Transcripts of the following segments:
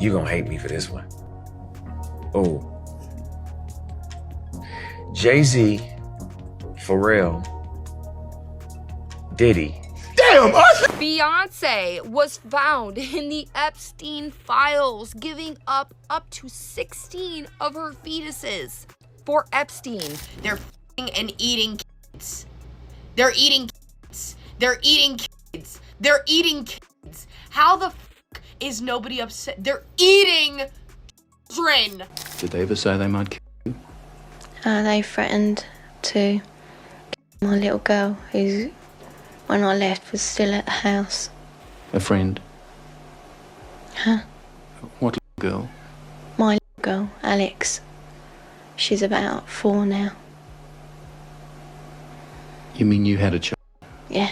You gonna hate me for this one. Oh. Jay-Z, Pharrell, Diddy. Damn, Beyonce was found in the Epstein files, giving up to 16 of her fetuses for Epstein. They're f***ing and eating kids. They're eating kids. They're eating kids. They're eating kids. How the f*** is nobody upset? They're eating children. Did they ever say they might kill you? They threatened to kill my little girl, who, when I left, was still at the house. A friend? Huh? What little girl? My little girl, Alex. She's about 4 now. You mean you had a child? Yeah.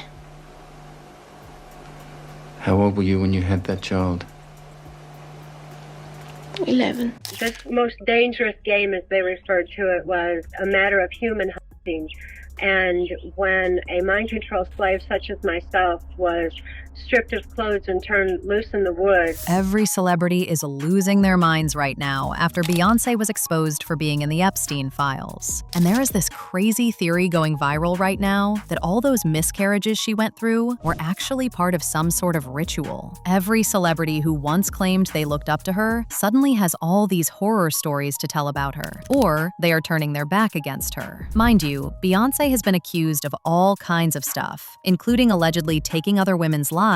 How old were you when you had that child? 11. This most dangerous game, as they referred to it, was a matter of human hunting. And when a mind control slave such as myself was stripped of clothes and turned loose in the woods. Every celebrity is losing their minds right now after Beyonce was exposed for being in the Epstein files. And there is this crazy theory going viral right now that all those miscarriages she went through were actually part of some sort of ritual. Every celebrity who once claimed they looked up to her suddenly has all these horror stories to tell about her, or they are turning their back against her. Mind you, Beyonce has been accused of all kinds of stuff, including allegedly taking other women's lives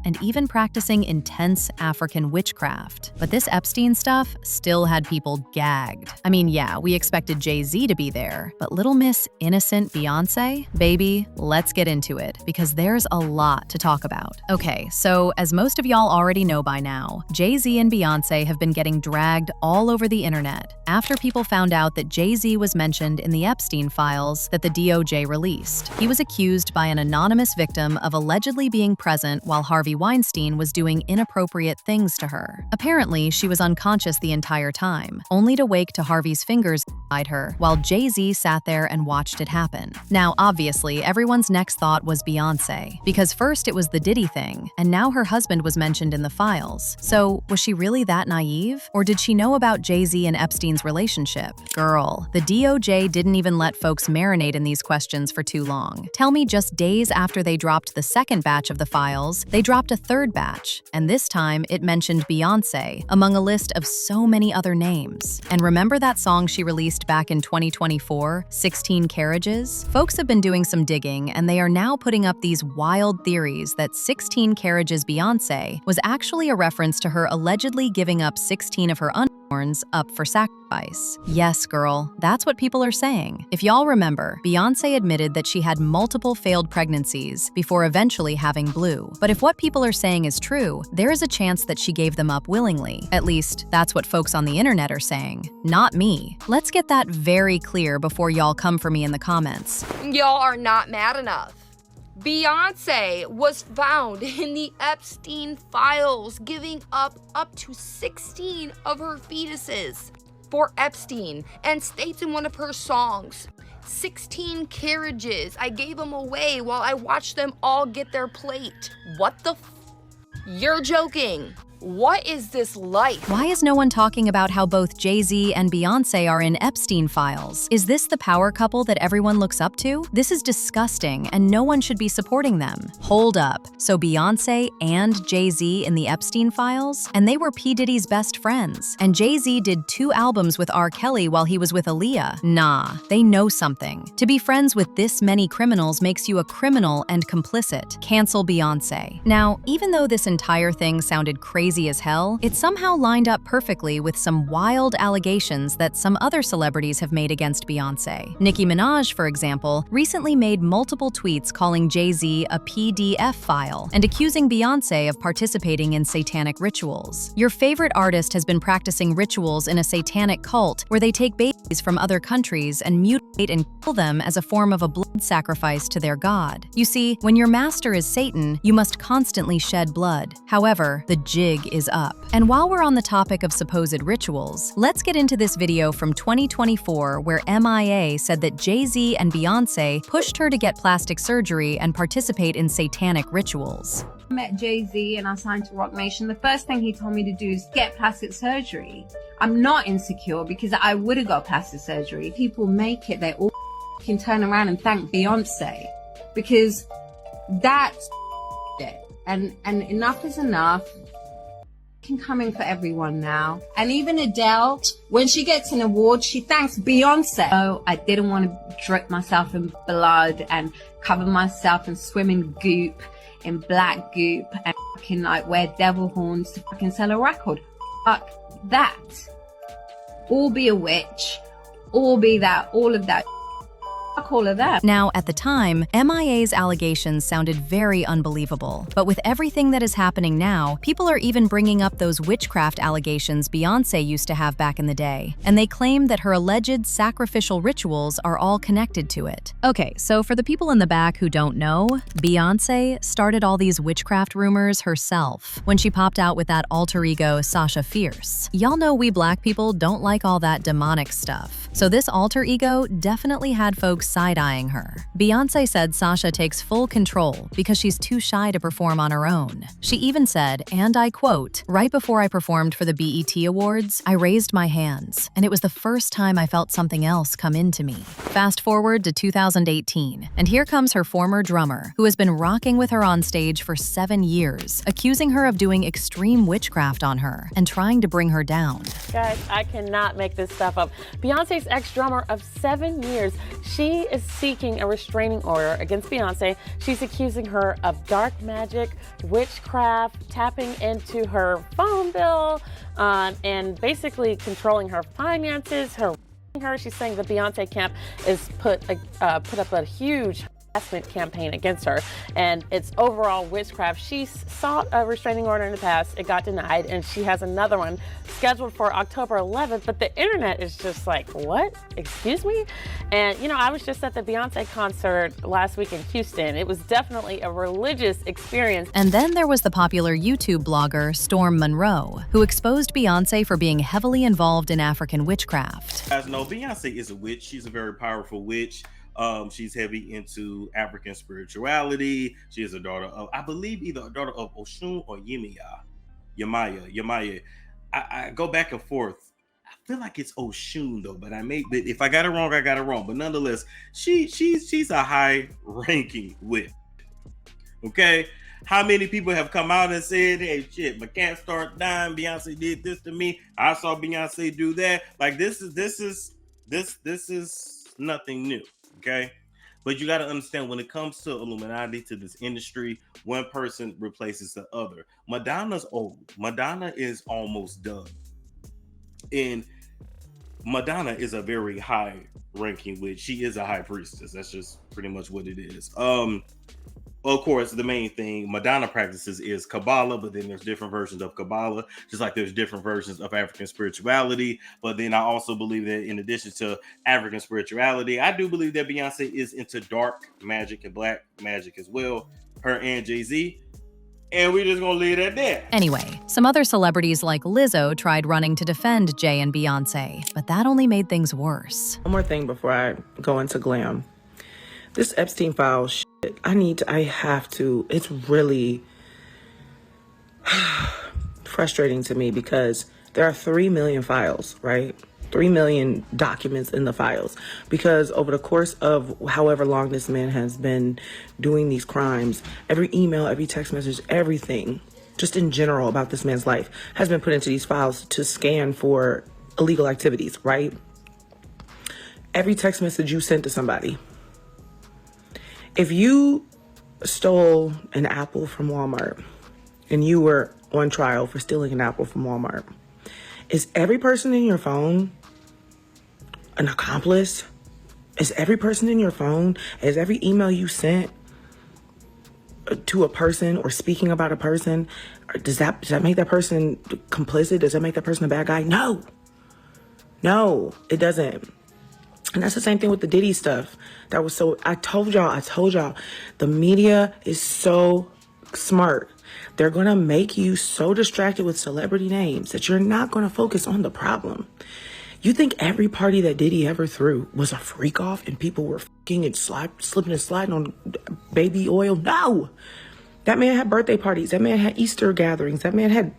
and even practicing intense African witchcraft. But this Epstein stuff still had people gagged. I mean, yeah, we expected Jay-Z to be there, but little Miss Innocent Beyonce? Baby, let's get into it, because there's a lot to talk about. Okay, so as most of y'all already know by now, Jay-Z and Beyonce have been getting dragged all over the internet after people found out that Jay-Z was mentioned in the Epstein files that the DOJ released. He was accused by an anonymous victim of allegedly being present while Harvey Weinstein was doing inappropriate things to her. Apparently, she was unconscious the entire time, only to wake to Harvey's fingers inside her while Jay-Z sat there and watched it happen. Now, obviously, everyone's next thought was Beyonce, because first it was the Diddy thing, and now her husband was mentioned in the files. So, was she really that naive? Or did she know about Jay-Z and Epstein's relationship? Girl, the DOJ didn't even let folks marinate in these questions for too long. Tell me, just days after they dropped the second batch of the files, they dropped a third batch, and this time it mentioned Beyonce among a list of so many other names. And remember that song she released back in 2024, 16 Carriages? Folks have been doing some digging, and they are now putting up these wild theories that 16 Carriages Beyonce was actually a reference to her allegedly giving up 16 of her unborns up for sacrifice. Yes, girl, that's what people are saying. If y'all remember, Beyonce admitted that she had multiple failed pregnancies before eventually having Blue. But if what people are saying is true, there is a chance that she gave them up willingly. At least, that's what folks on the internet are saying. Not me. Let's get that very clear before y'all come for me in the comments. Y'all are not mad enough. Beyonce was found in the Epstein files, giving up to 16 of her fetuses for Epstein, and states in one of her songs, 16 carriages. I gave them away while I watched them all get their plate. What the You're joking. What is this life? Why is no one talking about how both Jay-Z and Beyonce are in Epstein files? Is this the power couple that everyone looks up to? This is disgusting, and no one should be supporting them. Hold up. So Beyonce and Jay-Z in the Epstein files? And they were P. Diddy's best friends. And Jay-Z did 2 albums with R. Kelly while he was with Aaliyah. Nah, they know something. To be friends with this many criminals makes you a criminal and complicit. Cancel Beyonce. Now, even though this entire thing sounded crazy as hell, it somehow lined up perfectly with some wild allegations that some other celebrities have made against Beyonce. Nicki Minaj, for example, recently made multiple tweets calling Jay-Z a PDF file and accusing Beyonce of participating in satanic rituals. Your favorite artist has been practicing rituals in a satanic cult where they take babies from other countries and mutilate and kill them as a form of a blood sacrifice to their god. You see, when your master is Satan, you must constantly shed blood. However, the jig is up. And while we're on the topic of supposed rituals, let's get into this video from 2024 where MIA said that Jay-Z and Beyonce pushed her to get plastic surgery and participate in satanic rituals. met Jay-Z and I signed to Rock Nation, the first thing he told me to do is get plastic surgery. I'm not insecure because I would have got plastic surgery. People make it, they all can turn around and thank Beyonce because that's it. And enough is enough. Can come in for everyone now. And even Adele, when she gets an award, she thanks Beyonce. Oh, I didn't want to drip myself in blood and cover myself and swim in goop, in black goop, and fucking like wear devil horns to fucking sell a record. Fuck that. Or be a witch, or be that, all of that. Fuck all of that. Now, at the time, MIA's allegations sounded very unbelievable. But with everything that is happening now, people are even bringing up those witchcraft allegations Beyonce used to have back in the day. And they claim that her alleged sacrificial rituals are all connected to it. Okay, so for the people in the back who don't know, Beyonce started all these witchcraft rumors herself when she popped out with that alter ego Sasha Fierce. Y'all know we black people don't like all that demonic stuff. So this alter ego definitely had folks side-eyeing her. Beyonce said Sasha takes full control because she's too shy to perform on her own. She even said, and I quote, "Right before I performed for the BET Awards, I raised my hands, and it was the first time I felt something else come into me." Fast forward to 2018, and here comes her former drummer, who has been rocking with her on stage for 7 years, accusing her of doing extreme witchcraft on her and trying to bring her down. Guys, I cannot make this stuff up. Beyonce's ex-drummer of 7 years, she is seeking a restraining order against Beyonce. She's accusing her of dark magic, witchcraft, tapping into her phone bill, and basically controlling her finances, her. She's saying the Beyonce camp is put up a huge harassment campaign against her, and it's overall witchcraft. She sought a restraining order in the past. It got denied, and she has another one scheduled for October 11th, but the internet is just like, what? Excuse me? And, you know, I was just at the Beyonce concert last week in Houston. It was definitely a religious experience. And then there was the popular YouTube blogger Storm Monroe, who exposed Beyonce for being heavily involved in African witchcraft. Guys know Beyonce is a witch. She's a very powerful witch. She's heavy into African spirituality. She is a daughter of, I believe, either a daughter of Oshun or Yemaya. I go back and forth. I feel like it's Oshun though, but if I got it wrong, I got it wrong. But nonetheless, she's a high-ranking witch. Okay, how many people have come out and said, "Hey, shit, my cat started dying. Beyonce did this to me. I saw Beyonce do that." Like this is nothing new. Okay, but you got to understand, when it comes to Illuminati, to this industry, one person replaces the other. Madonna's old. Madonna is almost done, and Madonna is a very high ranking witch. She is a high priestess. That's just pretty much what it is. Of course, the main thing Madonna practices is Kabbalah, but then there's different versions of Kabbalah, just like there's different versions of African spirituality. But then I also believe that in addition to African spirituality, I do believe that Beyonce is into dark magic and black magic as well, her and Jay-Z. And we're just gonna leave it at that. Anyway, some other celebrities like Lizzo tried running to defend Jay and Beyonce, but that only made things worse. One more thing before I go into glam. This Epstein file shit, it's really frustrating to me because there are 3 million files, right? 3 million documents in the files. Because over the course of however long this man has been doing these crimes, every email, every text message, everything, just in general about this man's life, has been put into these files to scan for illegal activities, right? Every text message you sent to somebody. If you stole an apple from Walmart and you were on trial for stealing an apple from Walmart, is every person in your phone an accomplice? Is every person in your phone, is every email you sent to a person or speaking about a person, does that make that person complicit? Does that make that person a bad guy? No, it doesn't. And that's the same thing with the Diddy stuff. I told y'all, the media is so smart. They're going to make you so distracted with celebrity names that you're not going to focus on the problem. You think every party that Diddy ever threw was a freak off and people were fucking and slipping and sliding on baby oil? No. That man had birthday parties. That man had Easter gatherings. That man had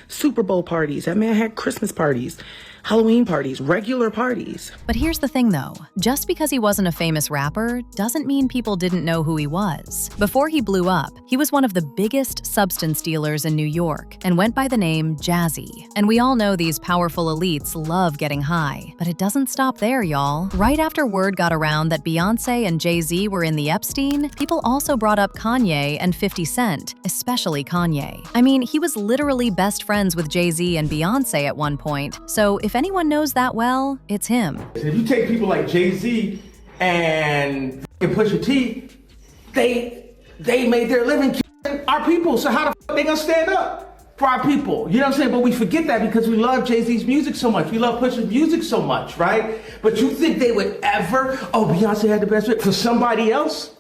Super Bowl parties. That man had Christmas parties, Halloween parties, regular parties. But here's the thing though, just because he wasn't a famous rapper doesn't mean people didn't know who he was. Before he blew up, he was one of the biggest substance dealers in New York and went by the name Jazzy. And we all know these powerful elites love getting high, but it doesn't stop there, y'all. Right after word got around that Beyonce and Jay-Z were in the Epstein, people also brought up Kanye and 50 Cent, especially Kanye. I mean, he was literally best friends with Jay-Z and Beyonce at one point, so if anyone knows that well, it's him. If you take people like Jay-Z and Pusha T, they made their living killing our people. So how the fuck they gonna stand up for our people? You know what I'm saying? But we forget that because we love Jay-Z's music so much. We love Pusha's music so much, right? But you think they would ever, Beyonce had the best fit for somebody else?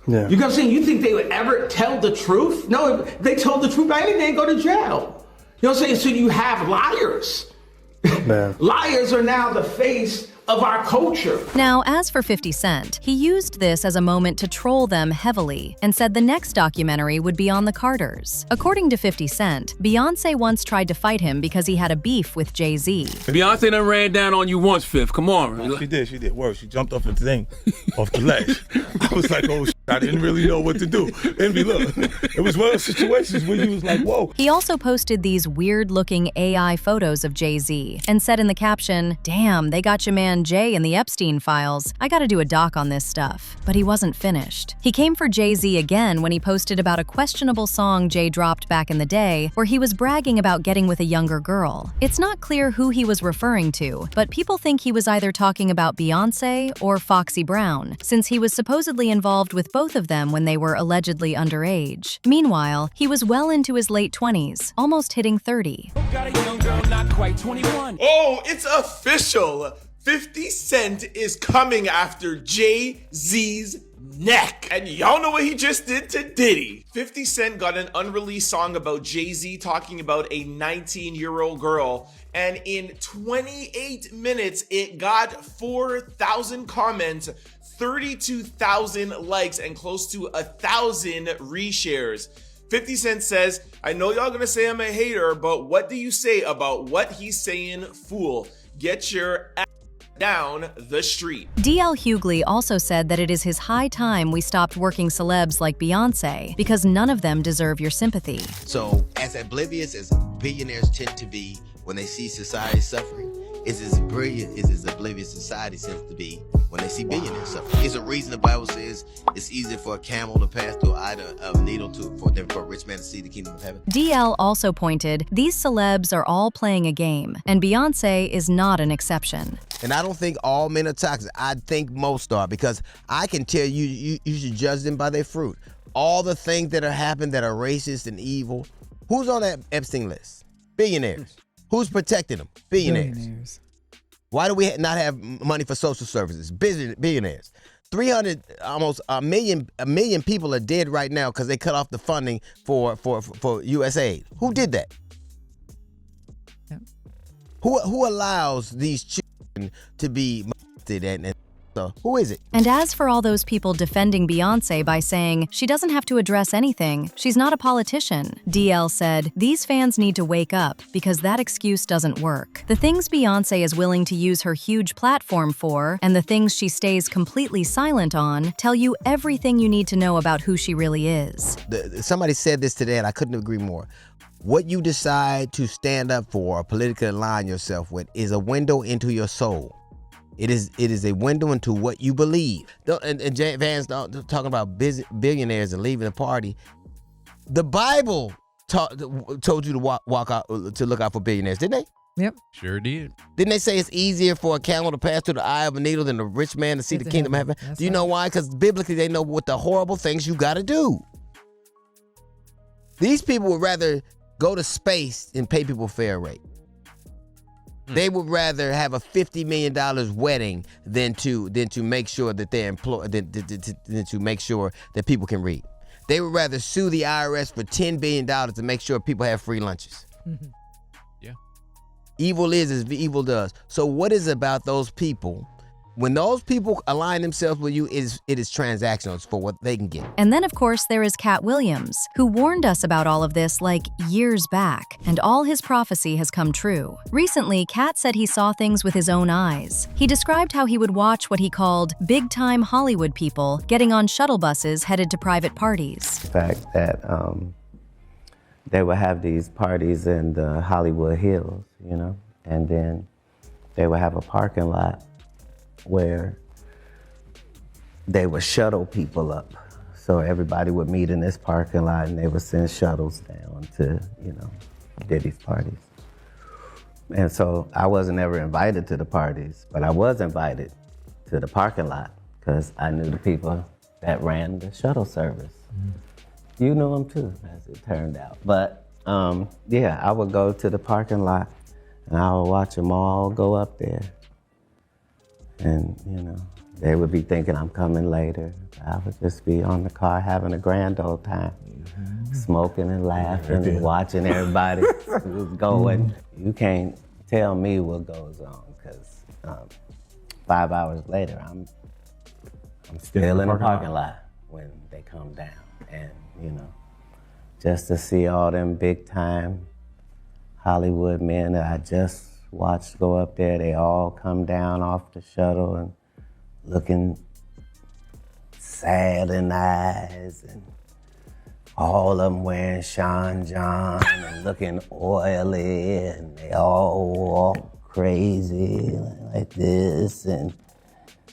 Yeah. You know what I'm saying? You think they would ever tell the truth? No, if they told the truth, they didn't go to jail. You know what I'm saying? So you have liars. Man. Liars are now the face of our culture. Now, as for 50 Cent, he used this as a moment to troll them heavily and said the next documentary would be on the Carters. According to 50 Cent, Beyonce once tried to fight him because he had a beef with Jay-Z. Beyonce done ran down on you once, Fifth. Come on. She did. Worse, she jumped off the thing, off the ledge. I was like, oh, I didn't really know what to do. Envy, look, it was one of those situations where you was like, whoa. He also posted these weird-looking AI photos of Jay-Z and said in the caption, "Damn, they got your man Jay in the Epstein files. I gotta do a doc on this stuff." But he wasn't finished. He came for Jay-Z again when he posted about a questionable song Jay dropped back in the day where he was bragging about getting with a younger girl. It's not clear who he was referring to, but people think he was either talking about Beyonce or Foxy Brown, since he was supposedly involved with both of them when they were allegedly underage. Meanwhile, he was well into his late 20s, almost hitting 30. Got a young girl, not quite 21. Oh, it's official. 50 Cent is coming after Jay-Z's neck. And y'all know what he just did to Diddy. 50 Cent got an unreleased song about Jay-Z talking about a 19-year-old girl. And in 28 minutes, it got 4,000 comments, 32,000 likes, and close to 1,000 reshares. 50 Cent says, I know y'all gonna say I'm a hater, but what do you say about what he's saying, fool? Get your ass down the street. DL Hughley also said that it is his high time we stopped working celebs like Beyonce because none of them deserve your sympathy. So as oblivious as billionaires tend to be when they see society suffering, is as brilliant as oblivious society tends to be when they see billionaires suffering. It's a reason the Bible says it's easier for a camel to pass through a needle than for a rich man to see the kingdom of heaven. DL also pointed, these celebs are all playing a game, and Beyonce is not an exception. And I don't think all men are toxic. I think most are, because I can tell you should judge them by their fruit. All the things that are happening that are racist and evil, who's on that Epstein list? Billionaires. Who's protecting them? Billionaires. Why do we not have money for social services? Billionaires. 300, almost a million people are dead right now because they cut off the funding for USAID. Who did that? Yep. Who allows these children to be molested and so who is it? And as for all those people defending Beyonce by saying she doesn't have to address anything, she's not a politician, DL said, these fans need to wake up because that excuse doesn't work. The things Beyonce is willing to use her huge platform for and the things she stays completely silent on tell you everything you need to know about who she really is. Somebody said this today and I couldn't agree more. What you decide to stand up for or politically align yourself with is a window into your soul. It is a window into what you believe. And Van's talking about billionaires and leaving the party. The Bible told you to walk out to look out for billionaires, didn't they? Yep, sure did. Didn't they say it's easier for a camel to pass through the eye of a needle than a rich man to see the kingdom of heaven? Do you know why? Because biblically they know what the horrible things you got to do. These people would rather go to space and pay people fair rate. They would rather have a $50 million wedding than to make sure that they're employed than to make sure that people can read. They would rather sue the IRS for $10 billion to make sure people have free lunches. Yeah. Evil is as evil does. So what is it about those people When those people align themselves with you, it is transactional. It's for what they can get. And then, of course, there is Cat Williams, who warned us about all of this like years back, and all his prophecy has come true. Recently, Cat said he saw things with his own eyes. He described how he would watch what he called big-time Hollywood people getting on shuttle buses headed to private parties. The fact that they would have these parties in the Hollywood Hills, you know, and then they would have a parking lot where they would shuttle people up. So everybody would meet in this parking lot and they would send shuttles down to, you know, Diddy's parties. And so I wasn't ever invited to the parties, but I was invited to the parking lot because I knew the people that ran the shuttle service. You knew them too, as it turned out. But yeah, I would go to the parking lot and I would watch them all go up there. And, you know, they would be thinking I'm coming later. I would just be on the car having a grand old time, smoking and laughing and watching everybody who's going. You can't tell me what goes on because 5 hours later, I'm still in the parking lot when they come down. And, you know, just to see all them big time Hollywood men that I just watched go up there, they all come down off the shuttle and looking sad in the eyes, and all of them wearing Sean John and looking oily, and they all walk crazy like this, and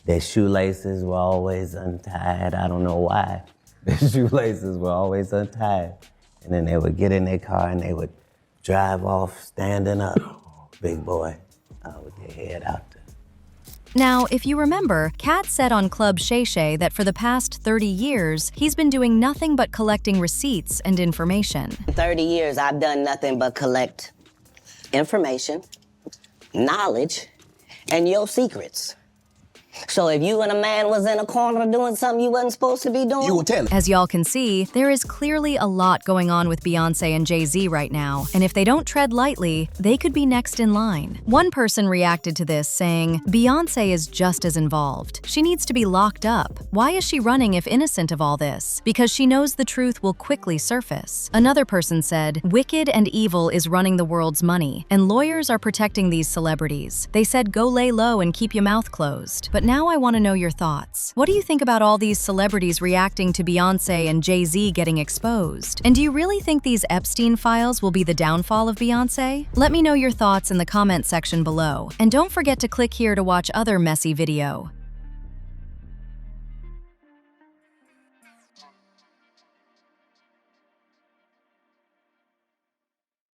their shoelaces were always untied. I don't know why. Their shoelaces were always untied. And then they would get in their car and they would drive off standing up, big boy, with their head out there. Now, if you remember, Kat said on Club Shay Shay that for the past 30 years, he's been doing nothing but collecting receipts and information. 30 years, I've done nothing but collect information, knowledge, and your secrets. So if you and a man was in a corner doing something you wasn't supposed to be doing, you would tell him. As y'all can see, there is clearly a lot going on with Beyonce and Jay-Z right now, and if they don't tread lightly, they could be next in line. One person reacted to this saying, Beyonce is just as involved. She needs to be locked up. Why is she running if innocent of all this? Because she knows the truth will quickly surface. Another person said, wicked and evil is running the world's money, and lawyers are protecting these celebrities. They said go lay low and keep your mouth closed. But now I want to know your thoughts. What do you think about all these celebrities reacting to Beyonce and Jay-Z getting exposed? And do you really think these Epstein files will be the downfall of Beyonce? Let me know your thoughts in the comment section below. And don't forget to click here to watch other messy video.